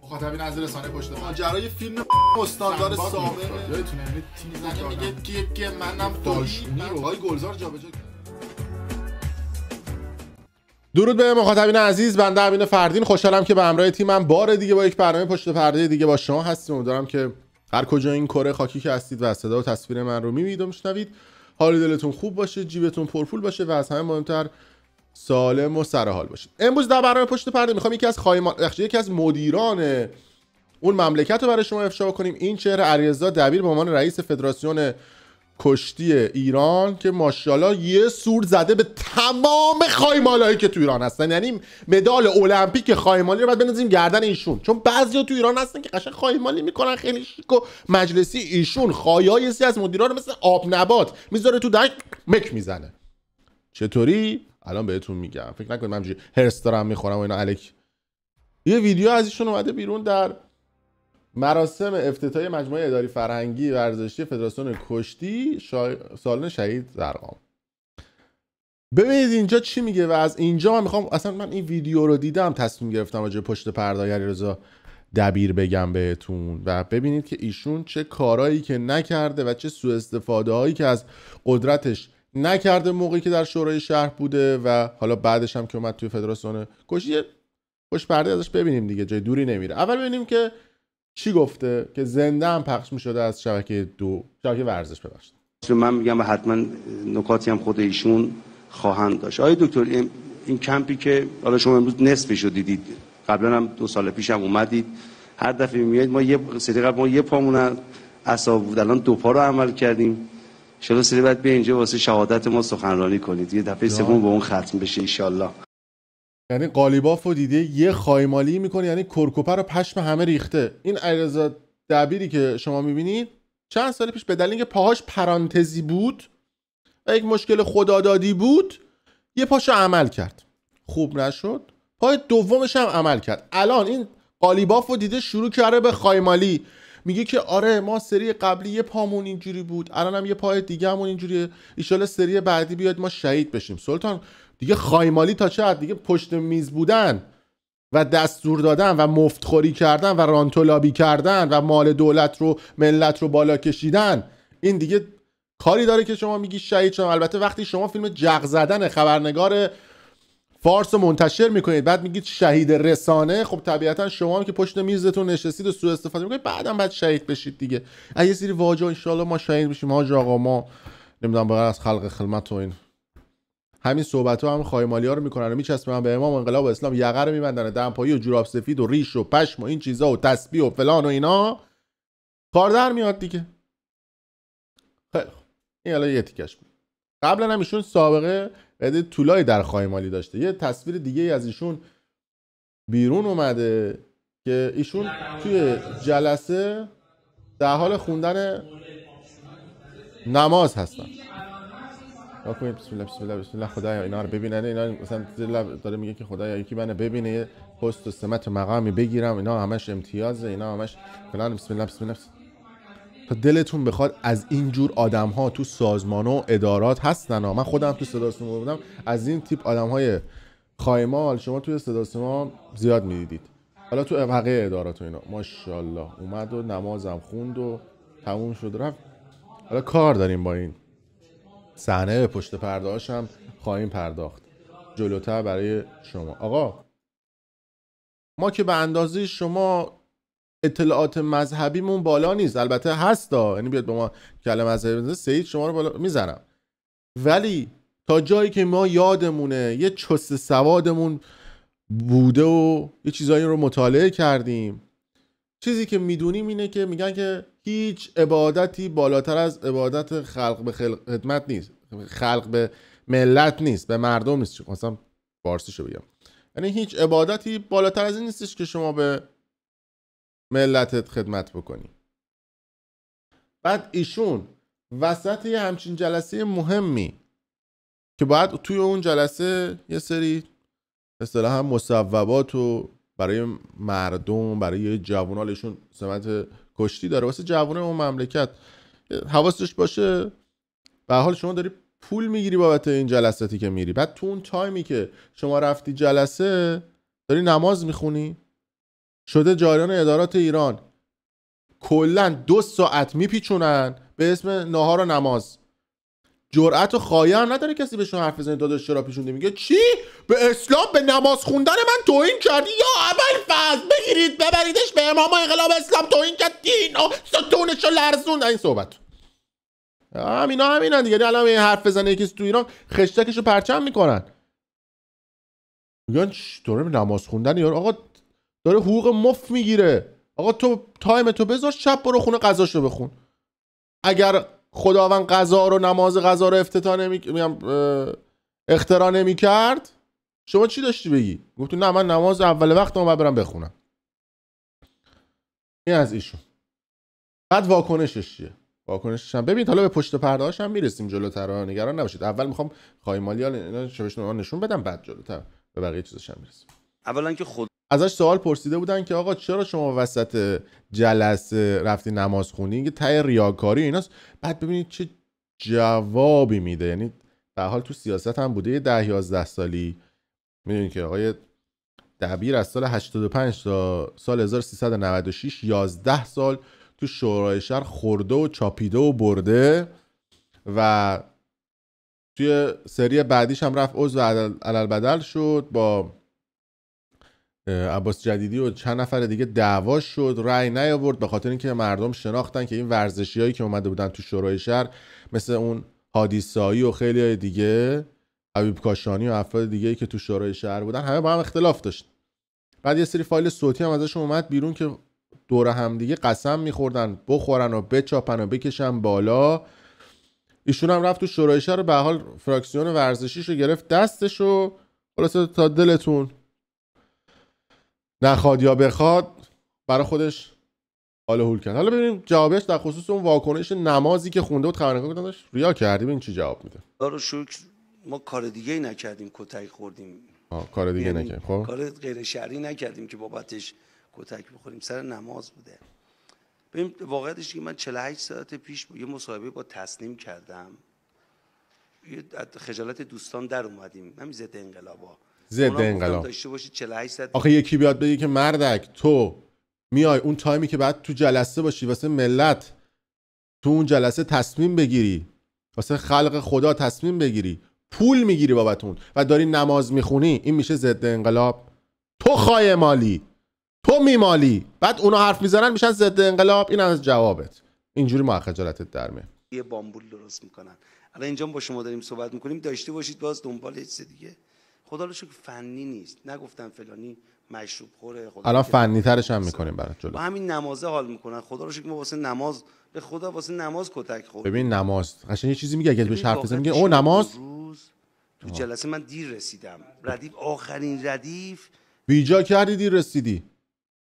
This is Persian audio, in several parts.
مخاطبین از رسانه پشت پرده ماجرای فیلم استاندار سابق یادتونه تیم میگه که منم داشمی رو های گلزار جابجا کرد. درود به مخاطبین عزیز، بنده امین فردین خوشحالم که به همراه تیمم بار دیگه با یک برنامه پشت پرده دیگه با شما هستیم. امیدوارم که هر کجا این کره خاکی که هستید و صدا و تصویر من رو میبینید و میشنوید حال دلتون خوب باشه، جیبتون پرپول باشه و از همه مهمتر سالم و سرحال باشید. امروز در برنامه پشت پرده میخوام یکی از مدیران اون مملکت رو برای شما افشا کنیم. این چهره علیرضا دبیر به عنوان رئیس فدراسیون کشتی ایران که ماشاءالله یه سور زده به تمام خایمالایی که تو ایران هستن، یعنی مدال المپیک خایمالی رو باید بندازیم گردن ایشون، چون بعضیا تو ایران هستن که قشنگ خایمالی میکنن خیلی شیک و مجلسی. ایشون خایای سی از مدیران مثل آب نبات میذاره تو دشت مک میزنه. چطوری؟ الان بهتون میگم. فکر نکنید من همینجوری هرس دارم میخورم و اینا الک. یه ویدیو از ایشون اومده بیرون در مراسم افتتاحیه مجموعه اداری فرهنگی ورزشی فدراسیون کشتی سالن شهید زرقام. ببینید اینجا چی میگه و از اینجا من میخوام، اصلا من این ویدیو رو دیدم تصمیم گرفتم راجع پشت پرده علیرضا دبیر بگم بهتون و ببینید که ایشون چه کارهایی که نکرده و چه سوء استفاده هایی که از قدرتش نکرده موقعی که در شورای شهر بوده و حالا بعدش هم که اومد توی فدراسیون کشتی. پشت پرده ازش ببینیم دیگه، جای دوری نمیره. اول ببینیم که چی گفته که زنده هم پخش می‌شده از شبکه ورزش. ببخشید من میگم و حتما نکاتی هم خود ایشون خواهند داشت. آقای دکتر، این کمپی که حالا شما امروز نصفش رو دیدید، قبلا هم 2 سال پیش هم اومدید، هر دفعه میاد ما یه سری قبل ما یه پامون عصا بود، الان 2 پا رو عمل کردیم. ان شاء الله سری بعد بیا اینجا واسه شهادت ما سخنرانی کنید، یه دفعه سوم به اون ختم بشه ان شاء الله. یعنی قالیباف رو دیده یه خایمالی میکنه، یعنی کرکوپه رو پشم همه ریخته. این علیرضا دبیری که شما میبینید چند سال پیش به دلیل اینکه پاهاش پرانتزی بود و یک مشکل خدادادی بود یه پاشو عمل کرد، خوب نشد، پای دومش هم عمل کرد. الان این قالیباف رو دیده شروع کرده به خایمالی، میگه که آره ما سری قبلی یه پامون اینجوری بود، الان هم یه پای دیگه همون اینجوریه، ان شاءالله سری بعدی بیاد ما شهید بشیم. سلطان دیگه خایمالی تا چه حد؟ دیگه پشت میز بودن و دستور دادن و مفتخوری کردن و رانتولابی کردن و مال دولت رو ملت رو بالا کشیدن، این دیگه کاری داره که شما میگی شهید شدم. البته وقتی شما فیلم جغ زدن خبرنگار فارس رو منتشر میکنید بعد میگید شهید رسانه، خب طبیعتا شما هم که پشت میزتون نشستید و سوء استفاده میکنید بعدم بعد شهید بشید دیگه. یه سری واژه ان شاء الله ما شهید بشیم، حاج آقا ما نمیدونم بغیر از خلق خدمت و این همین صحبت‌ها هم خایمالی‌ها رو میکنن و میچسبن به امام انقلاب اسلام، یقه رو میبندن، دمپایی و جوراب سفید و ریش و پشم و این چیزا و تسبیح و فلان و اینا، کار در میاد دیگه. خیلی این الان یه تیکش بود. قبلا هم ایشون سابقه قد طولایی در خایمالی داشته. یه تصویر دیگه از ایشون بیرون اومده که ایشون توی جلسه در حال خوندن نماز هستن. بکنید بسم الله بسم الله بسم الله، خدایا اینا رو ببینن. اینا مثلا داره میگه که خدایا یکی منو ببینه، یه پست و سمت مقامی بگیرم، اینا همش امتیازه، اینا همش فلان، بسم الله بسم الله. تا دلتون بخواد از این جور آدم‌ها تو سازمان و ادارات هستن. من خودم تو صدا و سیما بودم، از این تیپ آدم‌های خایمال شما توی صدا و سیما زیاد می‌دیدید. حالا تو بقیه ادارات و اینا ماشاءالله اومد و نمازم خوند و تموم شد رفت. حالا کار داریم با این صحنه پشت پرده‌هاش هم خواهیم پرداخت جلوتر برای شما. آقا ما که به اندازه شما اطلاعات مذهبیمون بالا نیست، البته هستا، یعنی بیاد به ما کلمه مذهبی بزنه سید شما رو بالا میزنم، ولی تا جایی که ما یادمونه یه چست سوادمون بوده و یه چیزایی رو مطالعه کردیم، چیزی که میدونیم اینه که میگن که هیچ عبادتی بالاتر از عبادت خلق به خدمت نیست، خلق به ملت نیست، به مردم نیست. مثلا فارسیشو بگم، یعنی هیچ عبادتی بالاتر از این نیستش که شما به ملتت خدمت بکنی. بعد ایشون وسط یه همچین جلسه مهمی که باید توی اون جلسه یه سری اصطلاحاً مصوبات و برای مردم، برای جوانالشون سمت کشتی داره، واسه جوانای اون مملکت حواسش باشه. به حال شما داری پول میگیری بابت این جلساتی که میری، بعد تو اون تایمی که شما رفتی جلسه داری نماز میخونی، شده جریان ادارات ایران کلا 2 ساعت میپیچونن به اسم ناهار و نماز. جرأت و خایه نداره کسی بهشون حرف بزنه. داداش چرا پیشونده؟ میگه چی؟ به اسلام، به نماز خوندن من توهین کردی؟ یا ابوالفضل بگیرید ببریدش به امام انقلاب اسلام توهین کرد، دین و ستونشو لرزوند. این صحبت همینا دیگه. الان این حرف بزنه یکی تو ایران خشتکشو پرچم میکنن، میگن داره نماز خوندن یارو. آقا داره حقوق مفت میگیره. آقا تو تایم تو بذار، شب برو خونه قضاشو بخون. اگر خداوند قضا رو، نماز قضا رو اختراع نمی‌کرد، شما چی داشتی بگی؟ گفتی نه من نماز اول وقت باید برم بخونم. این از ایشون. بعد واکنشش چیه؟ واکنشش هم ببین، حالا به پشت پرده‌هاش هم میرسیم جلوتر، نگران نباشید. اول میخوام خایمالی‌ها اینا شبشون نشون بدم، بعد جلوتر به بقیه چیزاش هم میرسیم. اولا که ازش سوال پرسیده بودن که آقا چرا شما وسط جلسه رفتی نماز خونی؟ اینکه ته ریاکاری ایناست. بعد ببینید چه جوابی میده. یعنی به حال تو سیاست هم بوده 10-11 سالی. میدونید که آقای دبیر از سال 85 تا سال 1396 11 سال تو شورای شهر خورده و چاپیده و برده و توی سری بعدیش هم رفت عضو علالبدل شد، با عباس جدیدی و چند نفر دیگه دعوا شد، رأی نیاورد به خاطر اینکه مردم شناختن که این ورزشیایی که اومده بودن تو شورای شهر مثل اون هادی سایی و خیلی دیگه، حبیب کاشانی و افراد دیگه‌ای که تو شورای شهر بودن، همه با هم اختلاف داشت. بعد یه سری فایل صوتی هم ازشون اومد بیرون که دور هم دیگه قسم می‌خوردن بخورن و بچاپن و بکشن بالا. ایشون هم رفت تو شورای شهر، به حال فراکسیون ورزشیشو گرفت دستشو، خلاصه تا دلتون نخواد یا بخواد برای خودش حال هول کرد. حالا ببینیم جوابش در خصوص اون واکنش نمازی که خونده بود. خبرنگار گفتن داشت ریا کردی، ببین چی جواب میده. خدا شکر ما کار دیگه ای نکردیم، کتک خوردیم. کار دیگه نکردیم. خب کار غیر شرعی نکردیم که بابتش کتک بخوریم، سر نماز بوده. ببین واقعیتش که من 48 ساعت پیش یه مصاحبه با تسنیم کردم، خجالت دوستان در اومدیم، همین ضد انقلابا. ضد انقلاب داشته باشید 48 ساعت. آخه یکی بیاد بگه که مردک تو میای اون تایمی که بعد تو جلسه باشی واسه ملت، تو اون جلسه تصمیم بگیری، واسه خلق خدا تصمیم بگیری، پول میگیری بابتون و داری نماز میخونی، این میشه ضد انقلاب؟ تو خای مالی، تو میمالی، بعد اونا حرف میزنن میشن ضد انقلاب. این از جوابت. اینجوری ما خجالتت در میاد. یه بامبول درست میکنن. الان اینجا با شما داریم صحبت میکنیم، داشته باشید باز دنبال چیز دیگه. خدا رو شکر فنی نیست، نگفتن فلانی مشروب خوره. الان فنی ترش هم میکنیم برات جلو. با همین نمازه حال میکنن. خدا رو شکر ما واسه نماز، به خدا واسه نماز کتک خورد. ببین نماز قشنگ یه چیزی میگه، اگه بهش حرف بزنی میگه او نماز. تو جلسه من دیر رسیدم، ردیف آخرین ردیف بیجا کردی دیر رسیدی.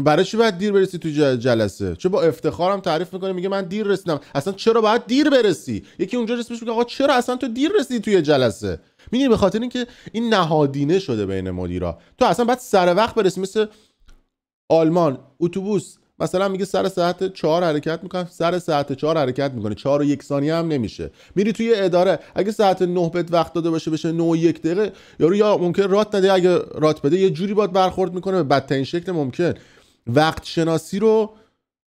برای چی باید دیر برسی تو جلسه؟ چه با افتخارم تعریف میکنه میگه من دیر رسیدم. اصلا چرا باید دیر برسی؟ یکی اونجا رسیدش میگه آقا چرا اصلا تو دیر رسیدی توی جلسه؟ میگه به خاطر اینکه این نهادینه شده بین مدیرا. تو اصلا باید سر وقت برسی. مثل آلمان اتوبوس مثلا میگه سر ساعت 4 حرکت میکنه، سر ساعت 4 حرکت میکنه، 4 و 1 ثانیه هم نمیشه. میری توی اداره اگه ساعت 9 بهت وقت داده باشه بشه 9 و 1 دقیقه، یارو یا ممکن رات نده، اگه رات بده یه جوری باید برخورد میکنه به بدترین شکل ممکن. وقت شناسی رو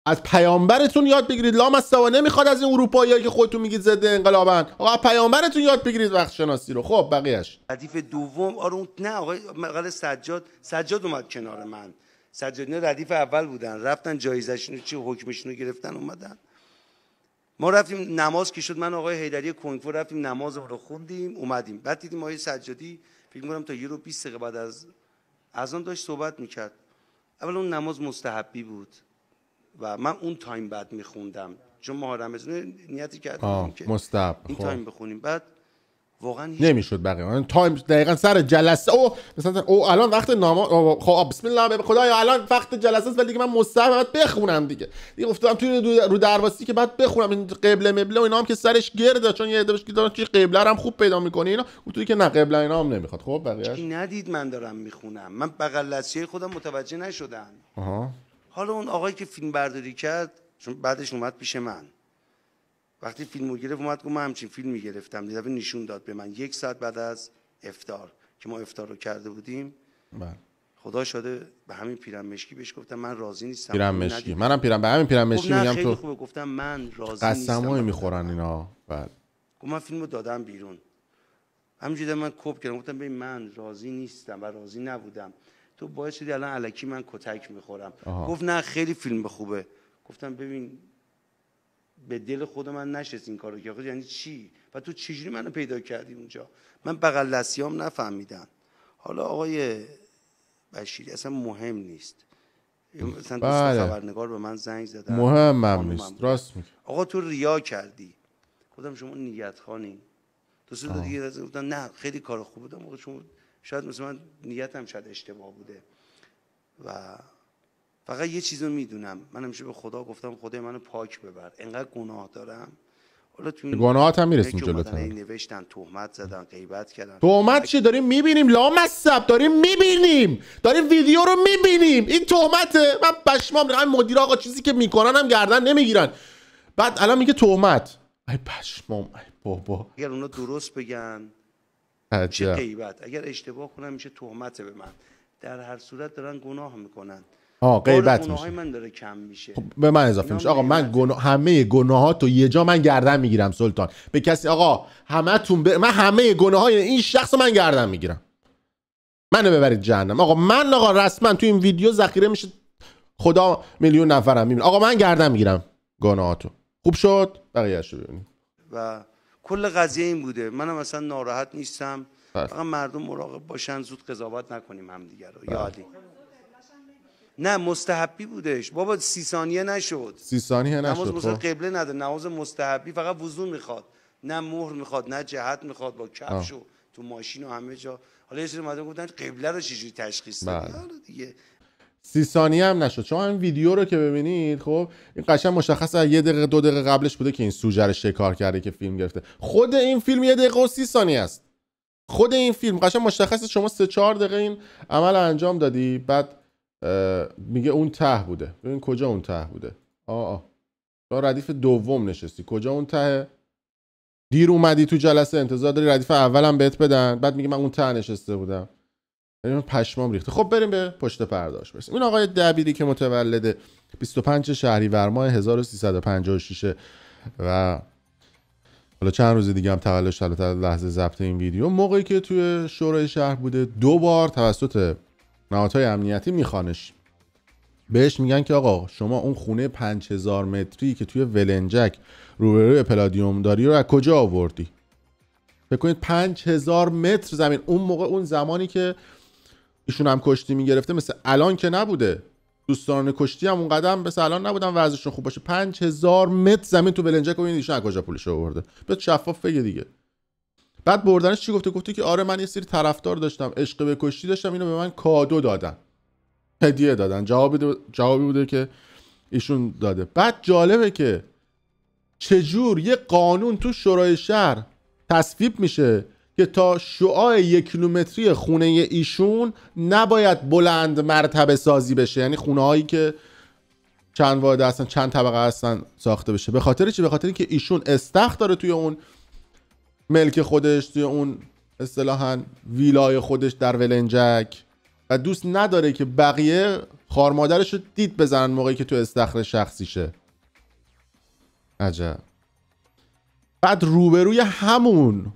از پیامبرتون یاد بگیرید. لامصبا نمیخواد از این اروپاییایی که خودتون میگید ضد انقلابن. آقا پیامبرتون یاد بگیرید وقت شناسی رو. خب بقیه‌اش ردیف دوم آره نه آقای مقاله سجاد اومد کنار من. سجاد نه ردیف اول بودن، رفتن جایزه‌شون رو چی حکمشون رو گرفتن اومدن. ما رفتیم نماز که شد، من آقای حیدری کنگفو رفتیم نماز رو خوندیم اومدیم. بعد دیدیم آقای سجادی فکر می‌کنم تا 1 و 20 دقیقه بعد از اذان داشت صحبت می‌کرد. اول اون نماز مستحبی بود و من اون تایم بعد میخوندم چون ماه رمضان نیتی کردم که مستحب این تایم بخونیم. بعد واقعا نمیشد بقیه تایم دقیقاً سر جلسه. او مثلا او الان وقت نماز، خب بسم الله به خدایا الان وقت جلسه است ولی دیگه من مستحب باید بخونم دیگه گفتم توی رو درواسی که بعد بخونم این قبله مبله و اینا هم که سرش گرده، چون یه عدهش که دارن توی قبله هم خوب پیدا میکنه اینا، گفتم که نه قبله اینا هم نمیخواد. خب بقیه‌اش ندید من دارم میخونم، من بغل دستی خودم متوجه نشدن. حالا اون آقایی که فیلم برداری کرد چون بعدش اومد پیش من، وقتی فیلمو گرفت اومد گفت من همچین فیلمی گرفتم، دیدم نشون داد به من 1 ساعت بعد از افطار که ما افطار رو کرده بودیم. خدا شده به همین پیرن مشکی بهش گفتم من راضی نیستم. پیرن مشکی منم پیرن به همین پیرن مشکی میگم تو خوبه. گفتم من راضی نیستم. قسمایی میخورن اینا. بله گفتم من فیلمو دادم بیرون. همینجوری من کپ کردم گفتم ببین من راضی نیستم و راضی نبودم. تو باعث شدی الان الکی من کتک میخورم. گفت نه خیلی فیلم خوبه. گفتم ببین به دل خود من نشست این کارو که یعنی چی؟ و تو چجوری منو پیدا کردی اونجا؟ من بغل دستیام نفهمیدن. حالا آقای بشیری اصلا مهم نیست. مثلا دوست خبرنگار به من زنگ زدن. مهمم نیست. راست میگی. آقا تو ریا کردی. گفتم شما نیت خانی. دوست دیگه گفتن نه خیلی کار خوبه. بودم شما شاید مثلا من نیتم شاید اشتباه بوده. و فقط یه چیزو میدونم، من همیشه به خدا گفتم خدای منو پاک ببر، انقدر گناه دارم. حالا تو گناهات هم میرسیم جلوتر. نوشتن تهمت زدن، غیبت کردن. تهمت چی داریم میبینیم؟ لامصب داریم میبینیم، داریم ویدیو رو میبینیم. این تهمته. من پشمام ریخت. مدیر آقا چیزی که میکنن هم گردن نمیگیرن. بعد الان میگه تهمت. ای پشمام ای بابا. اگر اونا درست بگن میشه غیبت، اگر اشتباه کنن میشه تهمت به من. در هر صورت دارن گناه میکنن. غیبت میشه. من داره کم میشه. خب به من اضافه میشه. آقا من همه گناهاتو یه جا من گردن میگیرم سلطان. به کسی آقا همتون من همه گناهای این شخص من گردن میگیرم. منو ببرید جهنم. آقا من رسما تو این ویدیو ذخیره میشه. خدا میلیون نفرم میبینه. آقا من گردن میگیرم گناهاتو. خوب شد بقیه‌اشو ببینید. و کل قضیه این بوده. منم اصلا ناراحت نیستم. فقط مردم مراقب باشن، زود قضاوت نکنیم همدیگه رو. یادی نه مستحبی بودش بابا. 30 ثانیه نشد. 30 ثانیه نشد. نماز مثلا قبله نداره، نماز مستحبی فقط وضو میخواد، نه مهر میخواد، نه جهت میخواد، با کفش و تو ماشین و همه جا. حالا یه سری مردم گفتن قبله رو چجوری تشخیص بدی؟ حالا دیگه 30 ثانیه هم نشد. شما این ویدیو رو که ببینید خب این قشنگ مشخصه 1 دقیقه 2 دقیقه قبلش بوده که این سوژه رو شکار کرده که فیلم گرفته. خود این فیلم 1 دقیقه و 30 ثانیه است. خود این فیلم قشنگ مشخصه شما 3-4 دقیقه این عمل انجام دادی. بعد میگه اون ته بوده. ببین کجا اون ته بوده. تو ردیف دوم نشستی. کجا اون ته؟ دیر اومدی تو جلسه، انتظار داری ردیف اولم بهت بدن، بعد میگه من اون ته نشسته بودم. یعنی پشمام ریخته. خب بریم به پشت پرداش برسیم. این آقای دبیری که متولد 25 شهریور ماه 1356 و حالا چند روز دیگه هم تولدش لحظه ضبط این ویدیو، موقعی که توی شورای شهر بوده 2 بار توسط نهادهای امنیتی میخوانش. بهش میگن که آقا شما اون خونه 5000 متری که توی ولنجک روبروی پلادیوم داری رو از کجا آوردی؟ فکر کنید 5000 متر زمین. اون موقع اون زمانی که ایشون هم کشتی میگرفته مثل الان که نبوده. دوستان کشتی هم اون قدم مثل الان نبودن وضعشون خوب باشه. 5000 متر زمین تو ولنجک رو ایشون از کجا پولش آورده؟ بیاد شفاف بگه دیگه. بعد بردنش چی گفته؟ گفته که آره من یه سری طرفدار داشتم، عشق به کشتی داشتم، اینو به من کادو دادن، هدیه دادن. جوابی بوده که ایشون داده. بعد جالبه که چجور یه قانون تو شورای شهر تصویب میشه که تا شعاع 1 کیلومتری خونه ایشون نباید بلند مرتبه سازی بشه. یعنی خونه هایی که چند واحده هستن، چند طبقه هستن ساخته بشه. به خاطر چی؟ به خاطر اینکه ایشون استخر داره توی اون ملک خودش، توی اون اصطلاحاً ویلای خودش در ولنجک و دوست نداره که بقیه خار مادرش رو دید بزنن موقعی که تو استخر شخصیشه. عجب. بعد روبروی همون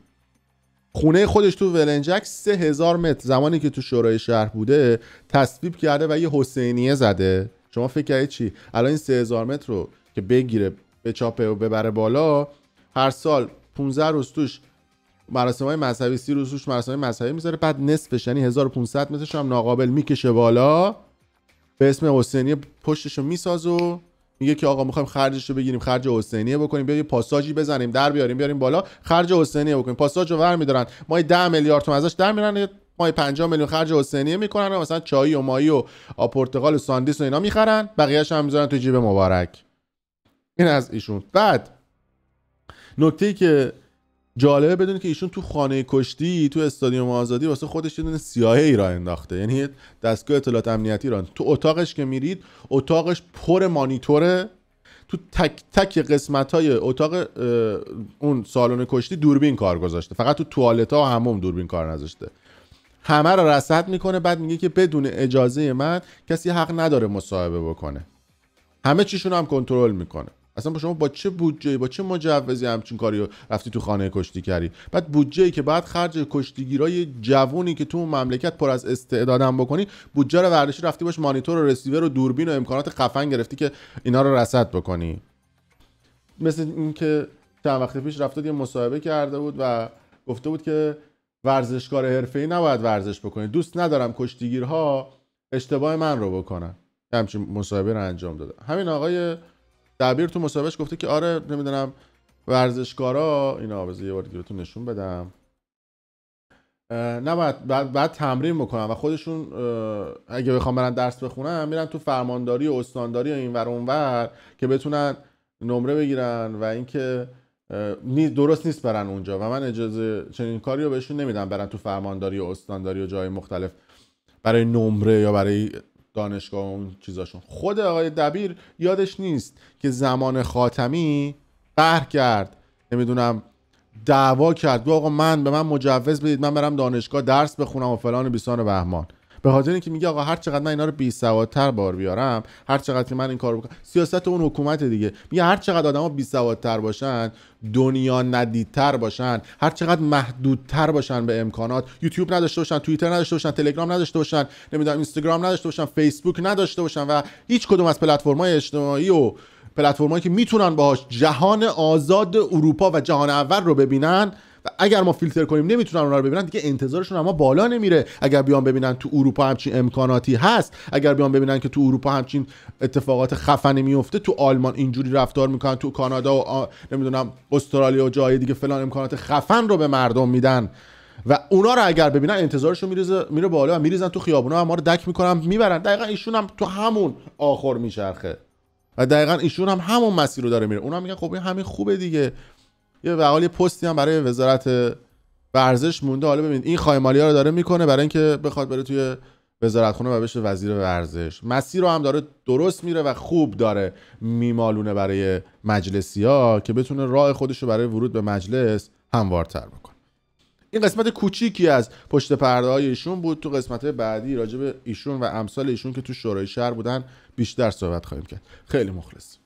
خونه خودش تو ولنجک 3000 متر زمانی که تو شورای شهر بوده تصویب کرده و یه حسینیه زده. شما فکر کردید چی؟ الان این 3000 متر رو که بگیره بچاپه و ببره بالا، هر سال 15 روز توش مراسم‌های مذهبی، 30 روز توش مراسم‌های مذهبی میذاره، بعد نصفش یعنی 1500 مترش هم ناقابل میکشه بالا، به اسم حسینیه پشتشو میسازه و میگه که آقا میخوایم خرجشو بگیریم، خرج حسینیه بکنیم، بیا یه پاساژی بزنیم در بیاریم بالا، خرج حسینیه بکنیم. پاساژو برمی‌دارن، ماهی 10 میلیارد تومان ازش در میارن، ماهی 50 میلیون خرج حسینیه میکنن و مثلا چای و ماهی و آب پرتقال و ساندیس و اینا میخرن، بقیه‌اش هم میذارن تو جیب مبارک. این از ایشون. بعد نکته‌ای که جالبه بدونی که ایشون تو خانه کشتی تو استادیوم آزادی واسه خودش یه دونه CIA را انداخته، یعنی دستگاه اطلاعات امنیتی را. تو اتاقش که میرید اتاقش پر مانیتوره، تو تک تک قسمت‌های اتاق اون سالن کشتی دوربین کار گذاشته، فقط تو توالت‌ها و حموم دوربین کار نذاشته. همه رو رصد میکنه، بعد میگه که بدون اجازه من کسی حق نداره مصاحبه بکنه. همه چیشون هم کنترل میکنه. اصلا شما با چه بودجه‌ای، با چه مجوزی همچین کاریو رفتی تو خانه کشتیگری؟ بعد بودجه‌ای که بعد خرج کشتیگیرای جوونی که تو اون مملکت پر از استعدادم بکنی، بودجه رو برداشتی رفتی باش مانیتور و رسیور و دوربین و امکانات خفن گرفتی که اینا رو رصد بکنی. مثل این که چند وقت پیش رفته یه مصاحبه کرده بود و گفته بود که ورزشکار حرفه‌ای نباید ورزش بکنه، دوست ندارم کشتیگیرها اشتباه من رو بکنن. همچین مصاحبه رو انجام داده. همین آقای دبیر تو مصاحبهش گفته که آره نمیدونم ورزشکارا اینا، بذار یه بار دیگه بهتون نشون بدم، نباید بعد تمرین بکنن و خودشون اگه بخوام برن درس بخونن میرن تو فرمانداری و استانداری و اینور اونور که بتونن نمره بگیرن و اینکه درست نیست برن اونجا و من اجازه چنین کاری رو بهشون نمیدم برن تو فرمانداری و استانداری و جای مختلف برای نمره یا برای دانشگاه و اون چیزاشون. خود آقای دبیر یادش نیست که زمان خاتمی قهر کرد، نمیدونم دعوا کرد، گفت آقا به من مجوز بدید من برم دانشگاه درس بخونم و فلان و بیسان و بهمان. به خاطر اینکه میگه آقا هر چقدر من اینا رو بی‌سوادتر بار بیارم، هر چقدر که من این کارو بکنم، سیاست اون حکومت دیگه میگه هر چقدر آدما بی‌سوادتر باشن، دنیا ندیدتر باشن، هر چقدر محدودتر باشن به امکانات، یوتیوب نداشته باشن، توییتر نداشته باشن، تلگرام نداشته باشن، نمیدونم اینستاگرام نداشته باشن، فیسبوک نداشته باشن و هیچ کدوم از پلتفرم‌های اجتماعی و پلتفرمایی که میتونن باهاش جهان آزاد اروپا و جهان اول رو ببینن، و اگر ما فیلتر کنیم نمیتونن اونها رو ببینن، دیگه انتظارشون اما بالا نمیره. اگر بیان ببینن تو اروپا همچین امکاناتی هست، اگر بیان ببینن که تو اروپا همچین اتفاقات خفنی میفته، تو آلمان اینجوری رفتار میکنن، تو کانادا و نمیدونم استرالیا و جای دیگه فلان امکانات خفن رو به مردم میدن و اونا رو اگر ببینن انتظارشون میره بالا و میریزن تو خیابونا و ما رو دک میکنن میبرن. دقیقاً ایشون هم تو همون آخر میچرخه و دقیقاً ایشون هم همون مسیر رو داره میره. اونا میگن خب همین خوبه دیگه. یه بقال پستی هم برای وزارت ورزش مونده، حالا ببینید این خایمالی‌ها رو داره میکنه برای اینکه بخواد بره توی وزارتخونه و بشه وزیر ورزش. مسیر رو هم داره درست میره و خوب داره میمالونه برای مجلسی‌ها که بتونه راه خودش رو برای ورود به مجلس هموارتر بکنه. این قسمت کوچیکی از پشت پرده‌های ایشون بود. تو قسمت بعدی راجع به ایشون و امثال ایشون که تو شورای شهر بودن بیشتر صحبت خواهیم کرد. خیلی مخلص.